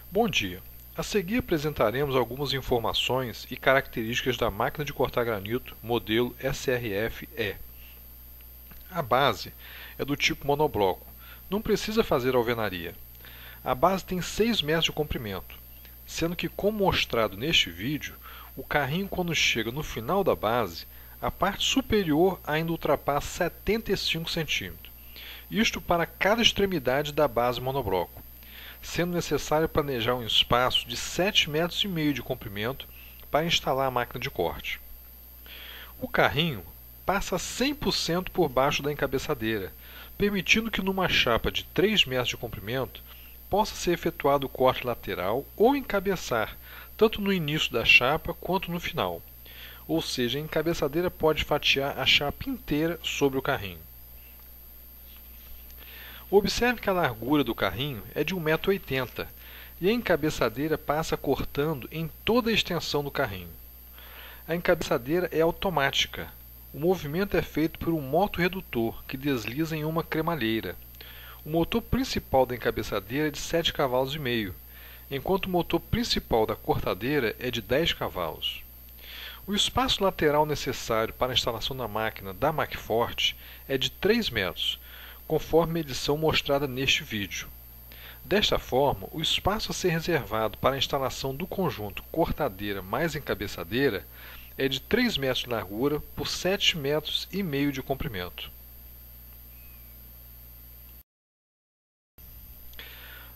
Bom dia. A seguir apresentaremos algumas informações e características da máquina de cortar granito modelo SRF-E. A base é do tipo monobloco, não precisa fazer alvenaria. A base tem 6 metros de comprimento, sendo que, como mostrado neste vídeo, o carrinho, quando chega no final da base, a parte superior ainda ultrapassa 75 cm. Isto para cada extremidade da base monobloco, sendo necessário planejar um espaço de 7,5 metros de comprimento para instalar a máquina de corte. O carrinho passa 100% por baixo da encabeçadeira, permitindo que numa chapa de 3 metros de comprimento possa ser efetuado o corte lateral ou encabeçar, tanto no início da chapa quanto no final. Ou seja, a encabeçadeira pode fatiar a chapa inteira sobre o carrinho. Observe que a largura do carrinho é de 1,80 m e a encabeçadeira passa cortando em toda a extensão do carrinho. A encabeçadeira é automática. O movimento é feito por um motorredutor que desliza em uma cremalheira. O motor principal da encabeçadeira é de 7,5 cavalos, enquanto o motor principal da cortadeira é de 10 cavalos. O espaço lateral necessário para a instalação da máquina da MacForte é de 3 metros, conforme a medição mostrada neste vídeo. Desta forma, o espaço a ser reservado para a instalação do conjunto cortadeira mais encabeçadeira é de 3 metros de largura por 7,5 metros de comprimento.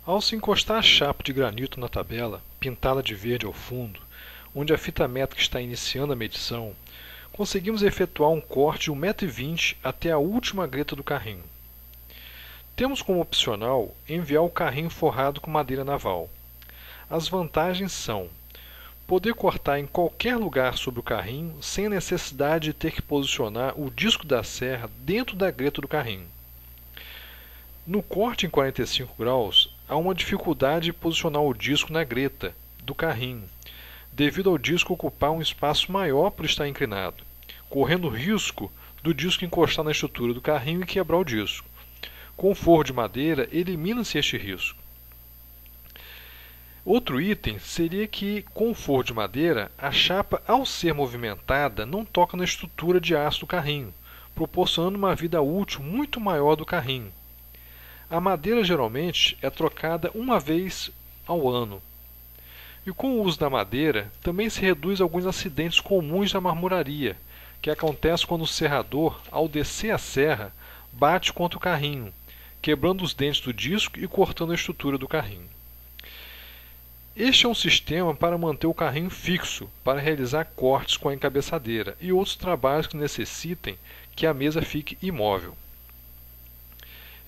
Ao se encostar a chapa de granito na tabela, pintada de verde ao fundo, onde a fita métrica está iniciando a medição, conseguimos efetuar um corte de 1,20 m até a última greta do carrinho. Temos como opcional enviar o carrinho forrado com madeira naval. As vantagens são poder cortar em qualquer lugar sobre o carrinho sem a necessidade de ter que posicionar o disco da serra dentro da greta do carrinho. No corte em 45 graus, há uma dificuldade de posicionar o disco na greta do carrinho, devido ao disco ocupar um espaço maior por estar inclinado, correndo o risco do disco encostar na estrutura do carrinho e quebrar o disco. Com o forro de madeira, elimina-se este risco. Outro item seria que, com o forro de madeira, a chapa, ao ser movimentada, não toca na estrutura de aço do carrinho, proporcionando uma vida útil muito maior do carrinho. A madeira geralmente é trocada uma vez ao ano. E com o uso da madeira, também se reduz alguns acidentes comuns da marmoraria, que acontece quando o serrador, ao descer a serra, bate contra o carrinho, quebrando os dentes do disco e cortando a estrutura do carrinho. Este é um sistema para manter o carrinho fixo, para realizar cortes com a encabeçadeira e outros trabalhos que necessitem que a mesa fique imóvel.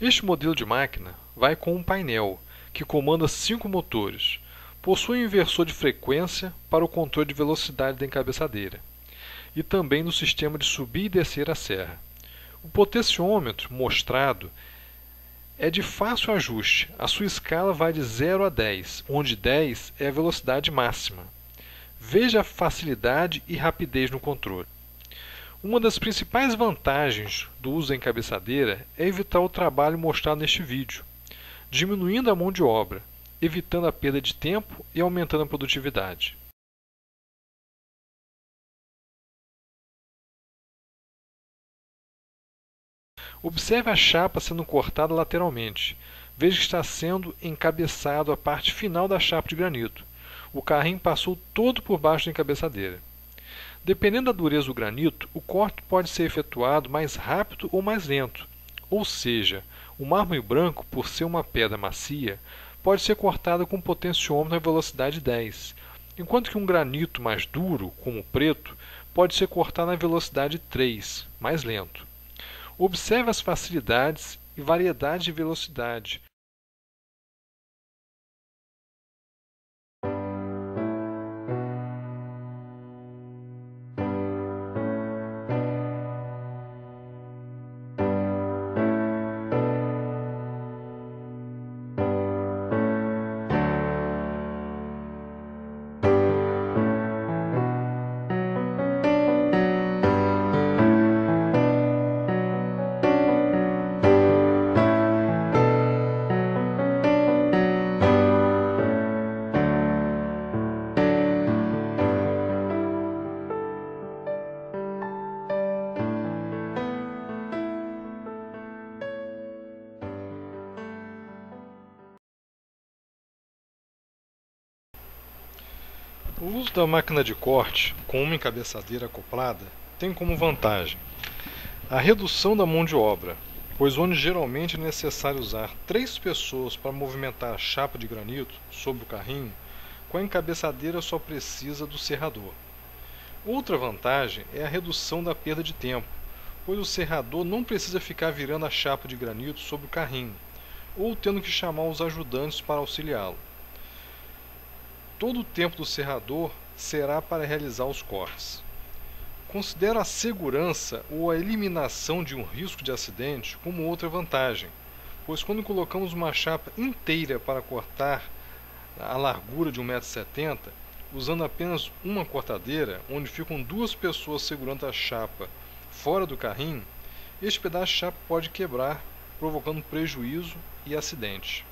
Este modelo de máquina vai com um painel, que comanda 5 motores. Possui um inversor de frequência para o controle de velocidade da encabeçadeira, e também no sistema de subir e descer a serra. O potenciômetro mostrado é de fácil ajuste. A sua escala vai de 0 a 10, onde 10 é a velocidade máxima. Veja a facilidade e rapidez no controle. Uma das principais vantagens do uso da encabeçadeira é evitar o trabalho mostrado neste vídeo, diminuindo a mão de obra, evitando a perda de tempo e aumentando a produtividade. Observe a chapa sendo cortada lateralmente. Veja que está sendo encabeçado a parte final da chapa de granito. O carrinho passou todo por baixo da encabeçadeira. Dependendo da dureza do granito, o corte pode ser efetuado mais rápido ou mais lento. Ou seja, o mármore branco, por ser uma pedra macia, pode ser cortado com potenciômetro na velocidade 10, enquanto que um granito mais duro, como o preto, pode ser cortado na velocidade 3, mais lento. Observe as facilidades e variedade de velocidade. O uso da máquina de corte com uma encabeçadeira acoplada tem como vantagem a redução da mão de obra, pois onde geralmente é necessário usar 3 pessoas para movimentar a chapa de granito sobre o carrinho, com a encabeçadeira só precisa do serrador. Outra vantagem é a redução da perda de tempo, pois o serrador não precisa ficar virando a chapa de granito sobre o carrinho, ou tendo que chamar os ajudantes para auxiliá-lo. Todo o tempo do serrador será para realizar os cortes. Considero a segurança ou a eliminação de um risco de acidente como outra vantagem, pois quando colocamos uma chapa inteira para cortar a largura de 1,70 m, usando apenas uma cortadeira, onde ficam 2 pessoas segurando a chapa fora do carrinho, este pedaço de chapa pode quebrar, provocando prejuízo e acidente.